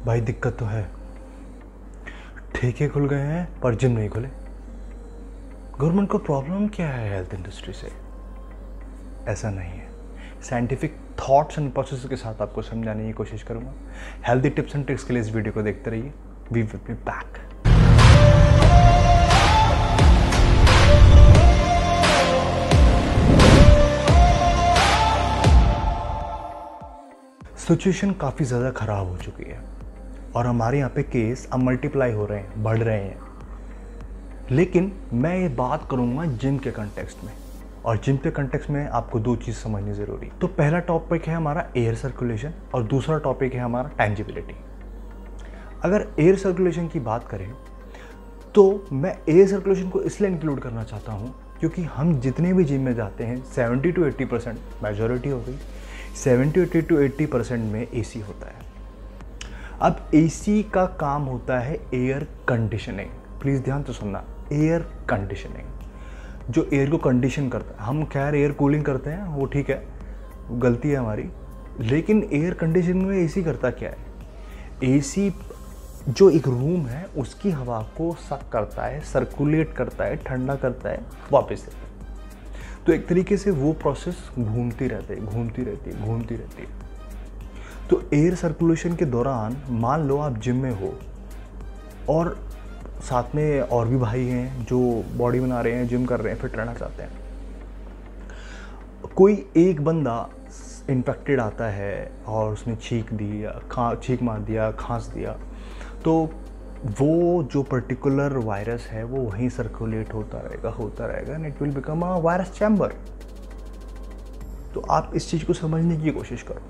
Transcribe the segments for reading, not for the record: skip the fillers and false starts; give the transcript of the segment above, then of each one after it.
भाई दिक्कत तो है, ठेके खुल गए हैं पर जिम नहीं खुले। गवर्नमेंट को प्रॉब्लम क्या है हेल्थ इंडस्ट्री से? ऐसा नहीं है। साइंटिफिक थॉट्स एंड प्रोसेस के साथ आपको समझाने की कोशिश करूंगा। हेल्दी टिप्स एंड ट्रिक्स के लिए इस वीडियो को देखते रहिए। We will be back. Situation काफ़ी ज़्यादा ख़राब हो चुकी है और हमारे यहाँ पे केस अब मल्टीप्लाई हो रहे हैं, बढ़ रहे हैं। लेकिन मैं ये बात करूँगा जिम के कंटेक्स्ट में, और जिम के कंटेक्स्ट में आपको दो चीज़ समझनी ज़रूरी। तो पहला टॉपिक है हमारा एयर सर्कुलेशन और दूसरा टॉपिक है हमारा टेंजिबिलिटी। अगर एयर सर्कुलेशन की बात करें तो मैं एयर सर्कुलेशन को इसलिए इंक्लूड करना चाहता हूँ क्योंकि हम जितने भी जिम में जाते हैं 70 to 80%, मेजॉरिटी हो गई 70 to 80% में एसी होता है। अब एसी का काम होता है एयर कंडीशनिंग। प्लीज़ ध्यान से सुनना, एयर कंडीशनिंग, जो एयर को कंडीशन करता है। हम खैर एयर कूलिंग करते हैं, वो ठीक है, गलती है हमारी, लेकिन एयर कंडीशनिंग में एसी करता क्या है? एसी जो एक रूम है उसकी हवा को सक करता है, सर्कुलेट करता है, ठंडा करता है, वापस से। तो एक तरीके से वो प्रोसेस घूमती रहती है। तो एयर सर्कुलेशन के दौरान मान लो आप जिम में हो और साथ में और भी भाई हैं जो बॉडी बना रहे हैं, जिम कर रहे हैं, फिट रहना चाहते हैं। कोई एक बंदा इन्फेक्टेड आता है और उसने छींक मार दिया, खांस दिया, तो वो जो पर्टिकुलर वायरस है वो वहीं सर्कुलेट होता रहेगा and it will become a virus chamber. तो आप इस चीज़ को समझने की कोशिश करो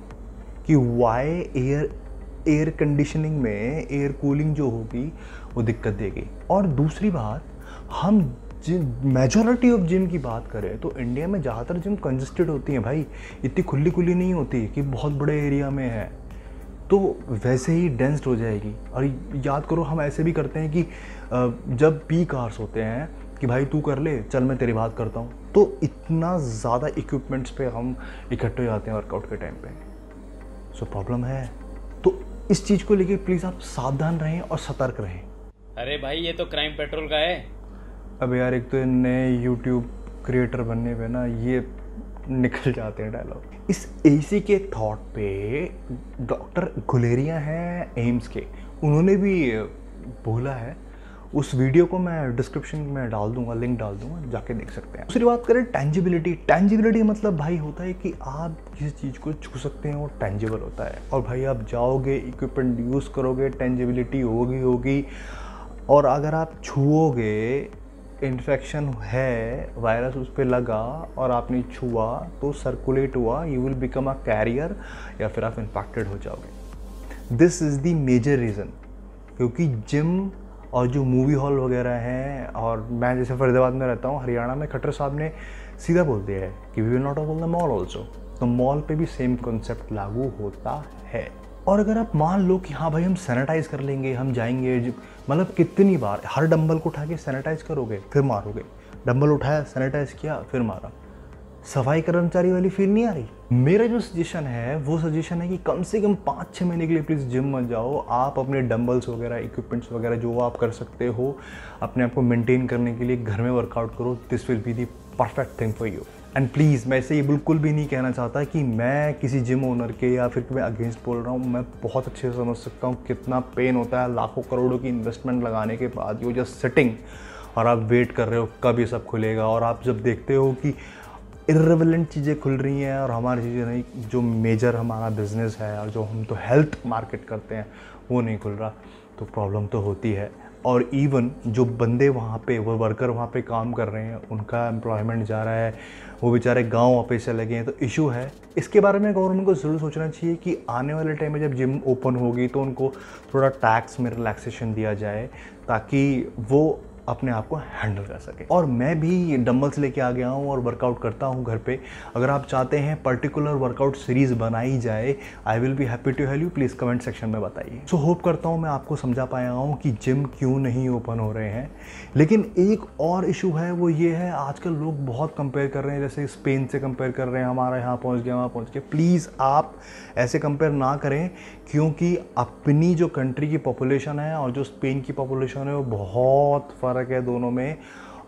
कि वाई एयर कंडीशनिंग में एयर कूलिंग जो होगी वो दिक्कत देगी। और दूसरी बात, हम मेजॉरिटी ऑफ जिम की बात करें तो इंडिया में ज़्यादातर जिम कंजेस्टेड होती हैं भाई, इतनी खुली नहीं होती कि बहुत बड़े एरिया में है, तो वैसे ही डेंस्ड हो जाएगी। और याद करो, हम ऐसे भी करते हैं कि जब पीक आवर्स होते हैं कि भाई तू कर ले, चल मैं तेरी बात करता हूँ, तो इतना ज़्यादा इक्विपमेंट्स पे हम इकट्ठे हो जाते हैं वर्कआउट के टाइम पे। सो प्रॉब्लम है। तो इस चीज़ को लेके प्लीज़ आप सावधान रहें और सतर्क रहें। अरे भाई ये तो क्राइम पेट्रोल का है। अब यार एक तो नए यूट्यूब क्रिएटर बनने पे ना ये निकल जाते हैं डायलॉग। इस एसी के थॉट पे डॉक्टर गुलेरिया हैं एम्स के, उन्होंने भी बोला है। उस वीडियो को मैं डिस्क्रिप्शन में डाल दूंगा, लिंक डाल दूंगा, जाके देख सकते हैं। दूसरी बात करें टेंजिबिलिटी मतलब भाई होता है कि आप किसी चीज़ को छू सकते हैं, वो टेंजिबल होता है। और भाई आप जाओगे, इक्विपमेंट यूज़ करोगे, टेंजिबिलिटी होगी। और अगर आप छुओगे, इन्फेक्शन है, वायरस उस पर लगा और आपने छुआ तो सर्कुलेट हुआ, you will become a carrier या फिर आप इन्फेक्टेड हो जाओगे। This is the major reason. क्योंकि जिम और जो मूवी हॉल वगैरह हैं, और मैं जैसे फरीदाबाद में रहता हूँ, हरियाणा में खट्टर साहब ने सीधा बोल दिया है कि we will not open the mall also. तो मॉल पे भी सेम कॉन्सेप्ट लागू होता है। और अगर आप मान लो कि हाँ भाई हम सैनिटाइज कर लेंगे, हम जाएंगे, मतलब कितनी बार हर डंबल को उठा के सैनिटाइज करोगे फिर मारोगे, डंबल उठाया सैनिटाइज किया फिर मारा, सफाई कर्मचारी वाली फील नहीं आ रही। मेरा जो सजेशन है वो सजेशन है कि कम से कम 5-6 महीने के लिए प्लीज़ जिम मत जाओ। आप अपने डंबल्स वगैरह, इक्विपमेंट्स वगैरह जो आप कर सकते हो अपने आप को मेंटेन करने के लिए घर में वर्कआउट करो। This will be the perfect thing for you. And please, मैं इसे ये बिल्कुल भी नहीं कहना चाहता कि मैं किसी जिम ओनर के या फिर मैं अगेंस्ट बोल रहा हूँ। मैं बहुत अच्छे से समझ सकता हूँ कितना पेन होता है लाखों करोड़ों की इन्वेस्टमेंट लगाने के बाद यू जस्ट सिटिंग और आप वेट कर रहे हो कब ये सब खुलेगा। और आप जब देखते हो कि इर्रेलेवेंट चीज़ें खुल रही हैं और हमारी चीज़ें नहीं, जो मेजर हमारा बिजनेस है और जो हम तो हेल्थ मार्केट करते हैं वो नहीं खुल रहा, तो प्रॉब्लम तो होती है। और इवन जो बंदे वहाँ पे, वो वर्कर वहाँ पे काम कर रहे हैं, उनका एम्प्लॉयमेंट जा रहा है, वो बेचारे गांव वापस चले गए हैं, तो इशू है। इसके बारे में गवर्नमेंट को ज़रूर सोचना चाहिए कि आने वाले टाइम में जब जिम ओपन होगी तो उनको थोड़ा टैक्स में रिलैक्सेशन दिया जाए ताकि वो अपने आप को हैंडल कर सके। और मैं भी डंबल्स लेके आ गया हूँ और वर्कआउट करता हूँ घर पे। अगर आप चाहते हैं पर्टिकुलर वर्कआउट सीरीज़ बनाई जाए, I will be happy to help you. Please comment section में बताइए। सो होप करता हूँ मैं आपको समझा पाया हूँ कि जिम क्यों नहीं ओपन हो रहे हैं। लेकिन एक और इशू है, वो ये है आजकल लोग बहुत कंपेयर कर रहे हैं, जैसे स्पेन से कंपेयर कर रहे हैं, हमारा यहाँ पहुँच गया, वहाँ पहुँच गया। प्लीज़ आप ऐसे कंपेयर ना करें क्योंकि अपनी जो कंट्री की पॉपुलेशन है और जो स्पेन की पॉपुलेशन है वो बहुत फ़र्क है दोनों में।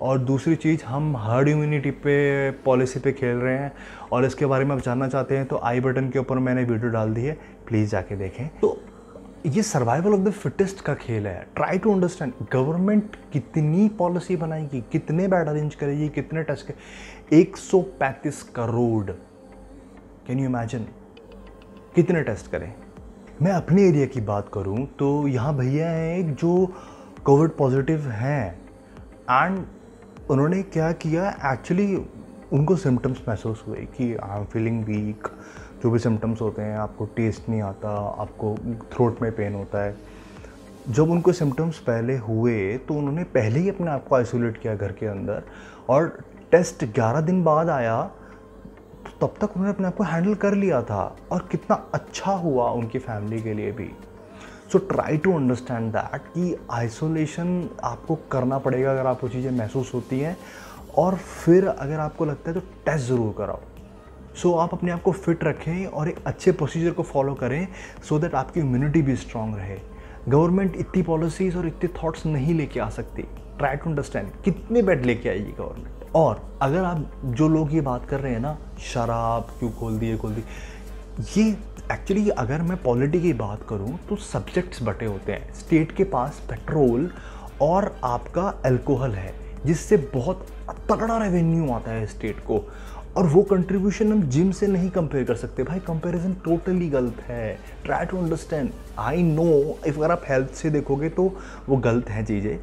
और दूसरी चीज़, हम हर्ड इम्यूनिटी पे पॉलिसी पे खेल रहे हैं और इसके बारे में आप जानना चाहते हैं तो आई बटन के ऊपर मैंने वीडियो डाल दी है, प्लीज़ जाके देखें। तो ये सर्वाइवल ऑफ द फिटेस्ट का खेल है। ट्राई टू अंडरस्टैंड गवर्नमेंट कितनी पॉलिसी बनाएगी, कितने बेड अरेंज करेगी, कितने टेस्ट के 135 करोड़, कैन यू इमेजिन कितने टेस्ट करें। मैं अपने एरिया की बात करूं तो यहाँ भैया हैं एक जो कोविड पॉजिटिव हैं एंड उन्होंने क्या किया, एक्चुअली उनको सिम्टम्स महसूस हुए कि आई एम फीलिंग वीक, जो भी सिम्टम्स होते हैं, आपको टेस्ट नहीं आता, आपको थ्रोट में पेन होता है। जब उनको सिम्टम्स पहले हुए तो उन्होंने पहले ही अपने आप को आइसोलेट किया घर के अंदर और टेस्ट 11 दिन बाद आया, तो तब तक उन्होंने अपने आप को हैंडल कर लिया था और कितना अच्छा हुआ उनकी फैमिली के लिए भी। So try to understand that कि आइसोलेशन आपको करना पड़ेगा अगर आपको चीज़ें महसूस होती हैं, और फिर अगर आपको लगता है तो टेस्ट ज़रूर कराओ। सो आप अपने आप को फिट रखें और एक अच्छे प्रोसीजर को फॉलो करें सो दैट आपकी इम्यूनिटी भी स्ट्रांग रहे। गवर्नमेंट इतनी पॉलिसीज़ और इतने थॉट्स नहीं लेके आ सकती। ट्राई टू अंडरस्टैंड कितने बेड लेके आएगी गवर्नमेंट। और अगर आप जो लोग ये बात कर रहे हैं ना, शराब क्यों खोल दी, ये एक्चुअली अगर मैं पॉलिटी की बात करूं तो सब्जेक्ट्स बटे होते हैं। स्टेट के पास पेट्रोल और आपका अल्कोहल है जिससे बहुत तगड़ा रेवेन्यू आता है स्टेट को, और वो कंट्रीब्यूशन हम जिम से नहीं कंपेयर कर सकते भाई, कंपैरिजन टोटली गलत है। Try to understand, I know if अगर आप हेल्थ से देखोगे तो वो गलत हैं चीज़ें,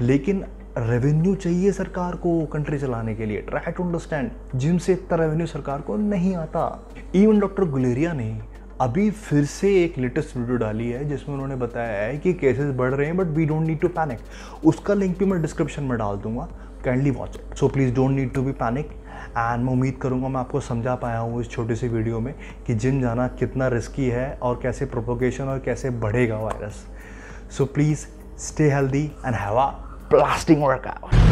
लेकिन रेवेन्यू चाहिए सरकार को कंट्री चलाने के लिए। ट्राई टू अंडरस्टैंड, जिम से इतना रेवेन्यू सरकार को नहीं आता। इवन डॉक्टर गुलेरिया ने अभी फिर से एक लेटेस्ट वीडियो डाली है जिसमें उन्होंने बताया है कि केसेस बढ़ रहे हैं but we don't need to panic. उसका लिंक भी मैं डिस्क्रिप्शन में डाल दूंगा, kindly watch it. So please don't need to be panic and मैं उम्मीद करूंगा मैं आपको समझा पाया हूँ इस छोटी सी वीडियो में कि जिम जाना कितना रिस्की है और कैसे प्रोपोगेशन और कैसे बढ़ेगा virus. So please stay healthy and have a blasting workout.